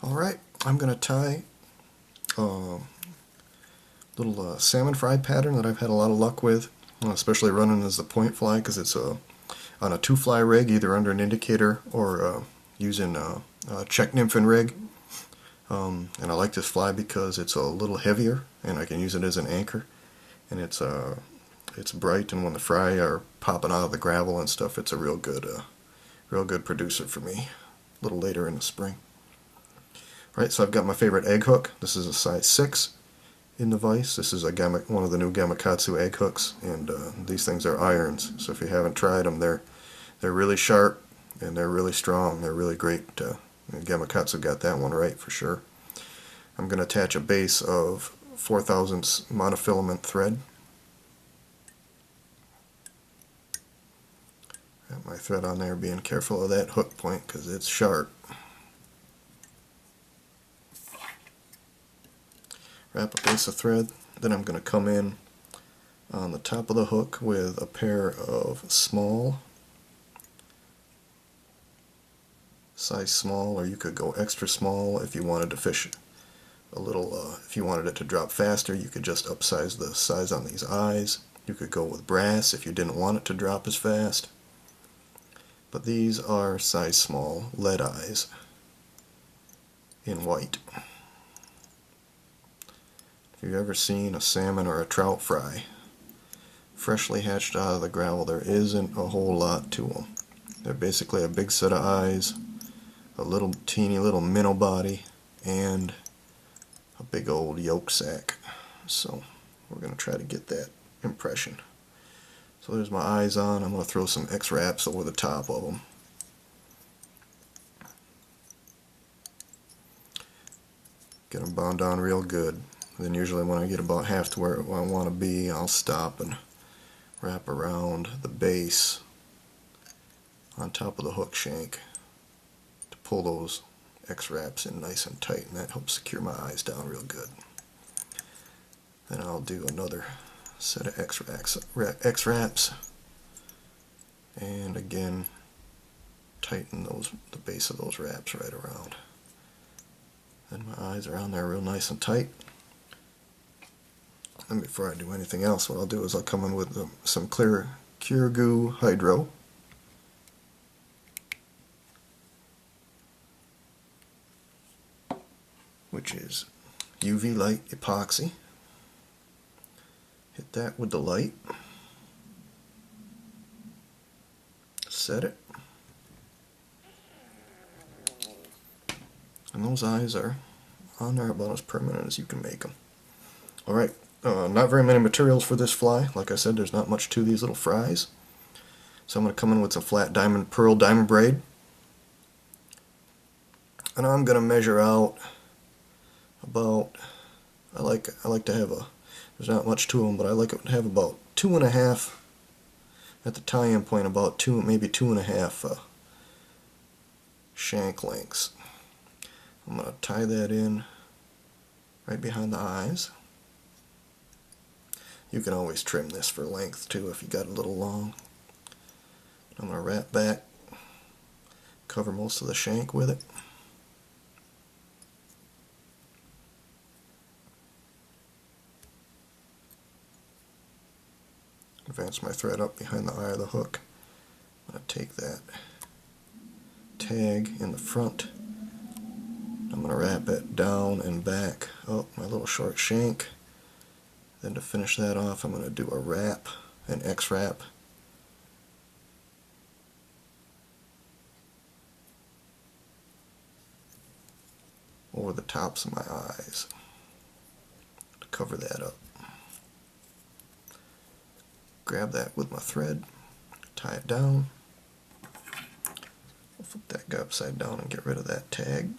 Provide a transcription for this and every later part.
Alright, I'm going to tie a little salmon fry pattern that I've had a lot of luck with, especially running as the point fly because it's on a 2-fly rig, either under an indicator or using a Czech nymphin rig. And I like this fly because it's a little heavier and I can use it as an anchor. And it's bright, and when the fry are popping out of the gravel and stuff, it's a real good producer for me a little later in the spring. Right, so I've got my favorite egg hook. This is a size 6 in the vise. This is one of the new Gamakatsu egg hooks, and these things are irons. So if you haven't tried them, they're really sharp and they're really strong. They're really great. Gamakatsu got that one right for sure. I'm going to attach a base of 4/1000 monofilament thread. Got my thread on there, being careful of that hook point because it's sharp. Wrap a base of thread, then I'm going to come in on the top of the hook with a pair of size small, or you could go extra small if you wanted to fish a little, if you wanted it to drop faster, you could just upsize the size on these eyes. You could go with brass if you didn't want it to drop as fast. But these are size small lead eyes in white. If you've ever seen a salmon or a trout fry freshly hatched out of the gravel, there isn't a whole lot to them. They're basically a big set of eyes, a little teeny little minnow body, and a big old yolk sac. So we're going to try to get that impression. So there's my eyes on. I'm going to throw some X-wraps over the top of them. Get them bound down real good. Then usually when I get about half to where I want to be, I'll stop and wrap around the base on top of the hook shank to pull those X-wraps in nice and tight, and that helps secure my eyes down real good. Then I'll do another set of X-wraps, and again tighten the base of those wraps right around. Then my eyes are on there real nice and tight. And before I do anything else, what I'll do is I'll come in with some clear Cure Goo Hydro. Which is UV light epoxy. Hit that with the light. Set it. And those eyes are on there about as permanent as you can make them. Alright, not very many materials for this fly. Like I said, there's not much to these little fries. So I'm going to come in with some flat pearl diamond braid. And I'm going to measure out about, I like to have there's not much to them, but I like it to have about 2.5 at the tie-in point, about maybe 2.5 shank lengths. I'm going to tie that in right behind the eyes. You can always trim this for length too if you got a little long. I'm going to wrap back, cover most of the shank with it. Advance my thread up behind the eye of the hook. I'm going to take that tag in the front. I'm going to wrap it down and back up my little short shank. Then to finish that off, I'm going to do a wrap, an X-wrap. Over the tops of my eyes to cover that up. Grab that with my thread, tie it down. I'll flip that guy upside down and get rid of that tag.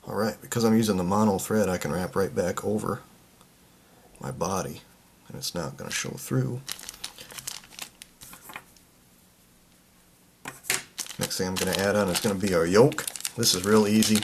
Alright, because I'm using the mono thread, I can wrap right back over my body and it's not going to show through. Next thing I'm going to add on is going to be our yolk. This is real easy.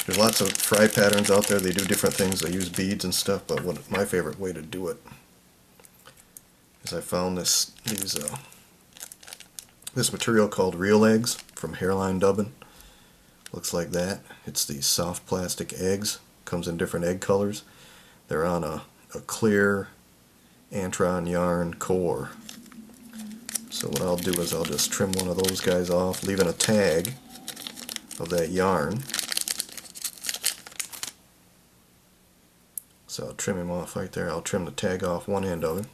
There's lots of fry patterns out there. They do different things. They use beads and stuff, but my favorite way to do it is I found these this material called Real Eggs from Hairline Dubbin. Looks like that. It's these soft plastic eggs. Comes in different egg colors. They're on a clear Antron yarn core. So what I'll do is I'll just trim one of those guys off, leaving a tag of that yarn. So I'll trim him off right there. I'll trim the tag off one end of him.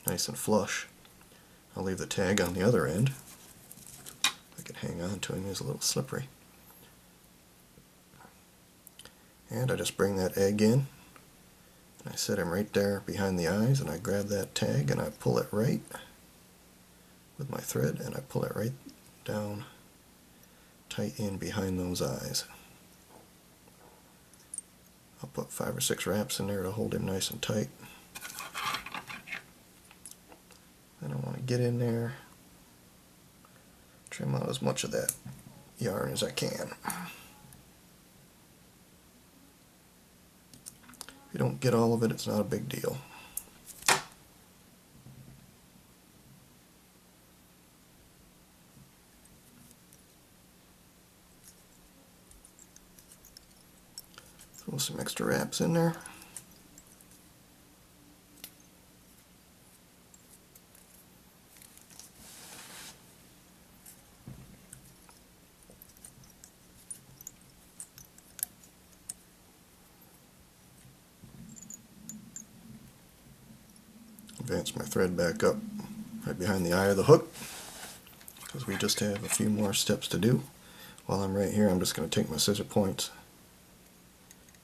Nice and flush. I'll leave the tag on the other end. I can hang on to him. He's a little slippery. And I just bring that egg in. And I set him right there behind the eyes, and I grab that tag and I pull it right with my thread, and I pull it right down tight in behind those eyes. I'll put 5 or 6 wraps in there to hold him nice and tight. Then I want to get in there, trim out as much of that yarn as I can. If you don't get all of it, it's not a big deal. Throw some extra wraps in there. Advance my thread back up right behind the eye of the hook, because we just have a few more steps to do. While I'm right here, I'm just going to take my scissor points.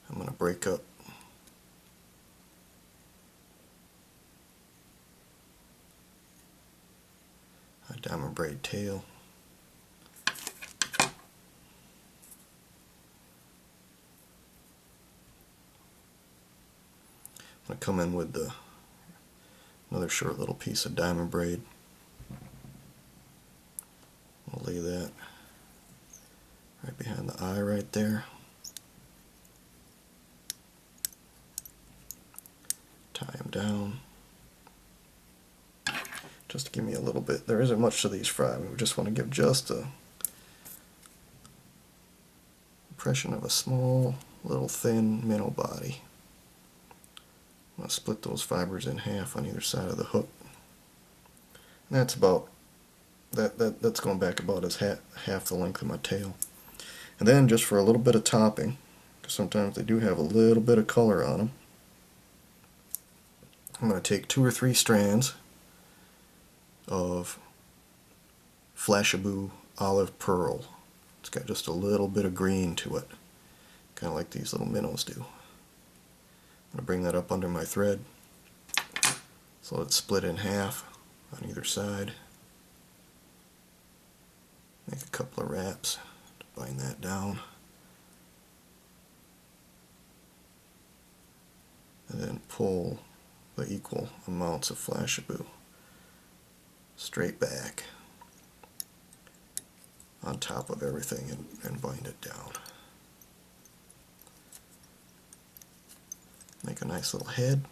I'm going to break up a diamond braid tail. I'm going to come in with another short little piece of diamond braid. I'll lay that right behind the eye right there. Tie them down. Just to give me a little bit. There isn't much to these fry. We just want to give just a impression of a small, little, thin minnow body. I'm going to split those fibers in half on either side of the hook. And that's about that's going back about as half the length of my tail. And then just for a little bit of topping, because sometimes they do have a little bit of color on them, I'm going to take 2 or 3 strands of Flashabou Olive Pearl. It's got just a little bit of green to it, kind of like these little minnows do. I'm going to bring that up under my thread so it's split in half on either side. Make a couple of wraps to bind that down. And then pull the equal amounts of Flashabou straight back on top of everything and bind it down. Make a nice little head.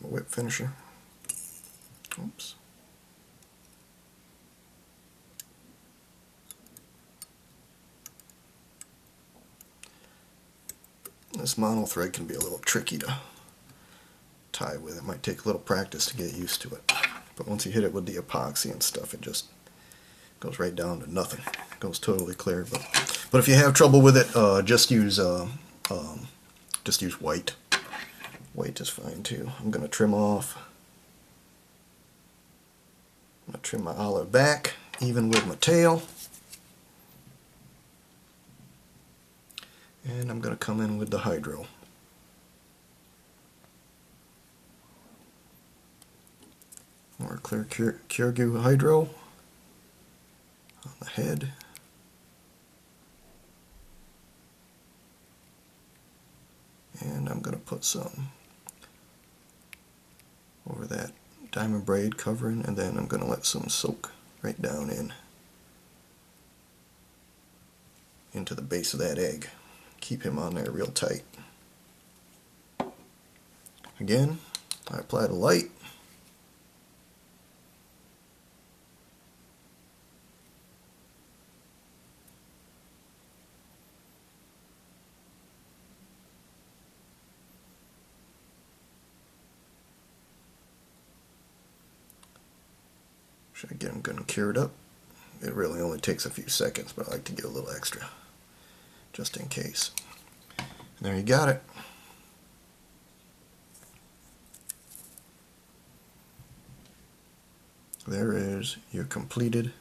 Whip finisher. Oops. This mono thread can be a little tricky to tie with. It might take a little practice to get used to it. But once you hit it with the epoxy and stuff, it just goes right down to nothing. It goes totally clear. But if you have trouble with it, just use white. White is fine too. I'm going to trim off. I'm going to trim my olive back, even with my tail. And I'm going to come in with the hydro. More clear Kyrgyz hydro on the head. And I'm going to put some over that diamond braid covering, and then I'm going to let some soak right down into the base of that egg. Keep him on there real tight. Again, I apply the light. Again, I'm going to cure it up. It really only takes a few seconds, but I like to get a little extra, just in case. And there you got it. There is your completed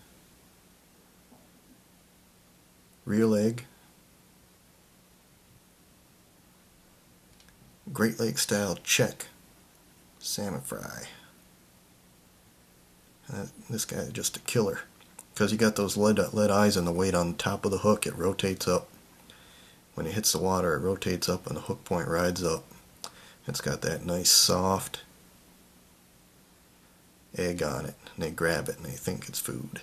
real egg, Great Lake style Czech salmon fry. This guy is just a killer because you got those lead eyes and the weight on top of the hook. It rotates up. When it hits the water, it rotates up and the hook point rides up. It's got that nice soft egg on it, and they grab it and they think it's food.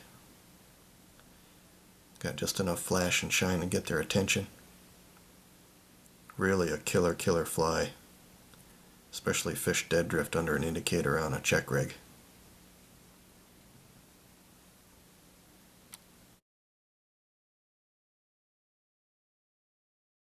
Got just enough flash and shine to get their attention. Really a killer fly, especially fish dead drift under an indicator on a Czech rig.